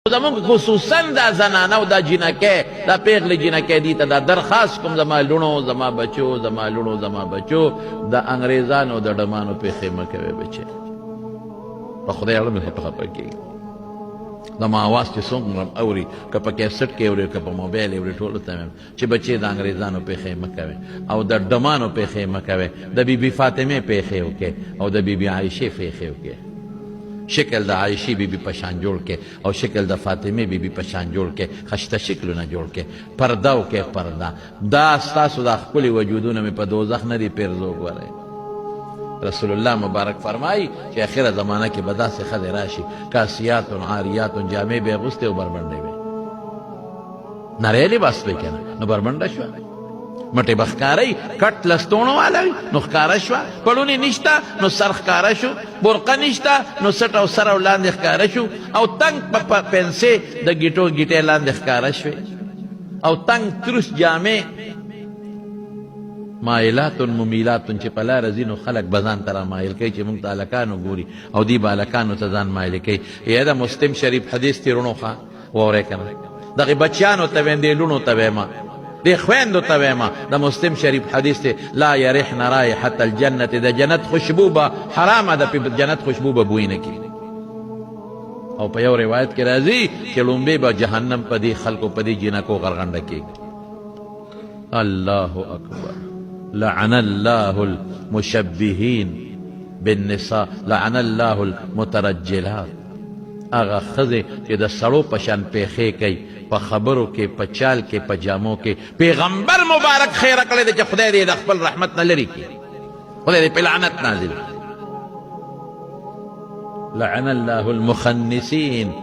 زمون خصوصا دا زنانه او دا جنکه دا پیغله جنکه دی ته دا درخواست کوم زما لونو زما بچو زما لونو زما بچو دا انګریزانو د ډمانو پیښې مکوي بچي په خدای اړه مې خپه کېږي زما आवाज چې څومره اوري که په کیسټ کې اوري که په موبایل اوري ټولو ته چې بچي د انګریزانو پیښې مکوي او د ډمانو پیښې مکوي د بیبي فاطمه پیښې وکړي او د بیبي عایشه پیښې وکړي شکل د عائشی بی بی پشان جوړ کې او شکل د فاطمه بی بی پشان جوړ کې خشته شکلونه جوړ کې پرده او کې پرده دا ستاسو د خپل وجودونه په دوزخ نه دی پیرزو غوړي رسول الله مبارک فرمایي چې اخره زمانہ کې بدا سے خد راشي کاسیات عاریات جامع به غسته او بربنده وي نړۍ لباس به کنه نو بربنده شو مټې بخکاری کټ لستونو والا نو ښکارا شو پړونی نشتا نو سر ښکارا شو برقه نشتا نو سټ او سر ولاندې ښکارا شو او تنگ په پنسه د گیټو گیټه لاندې ښکارا شو او تنگ ترس جامې مایلات ممیلات چې په لار ځینو خلک بزان تر مایل کوي چې موږ تعلقانو ګوري او دی بالکانو ته ځان مایل کوي یا دا مسلم شریف حدیث تیرونو ښه وره کنه دغه بچیانو ته ویندې لونو ته ویما دی خویندو ته ویما د مسلم شریف حدیث ته لا یرحن رایحة الجنة د جنت خوشبو به حرامه ده په جنت خوشبو به بوی نه کی او په یو روایت کې راځي چې لومبه به جهنم په دې خلکو په دې جنکو غرغنده کی الله اکبر لعن الله المشبهين بالنساء لعن الله المترجلات اغه خزه چې د سړو پشان پیخې کوي په خبرو کې په چال کې په جامو کې پیغمبر مبارک خیر کړی دی چې خدای دې د خپل رحمت نه لري کړي خدای دې په لعنت نازل لعن الله المخنثين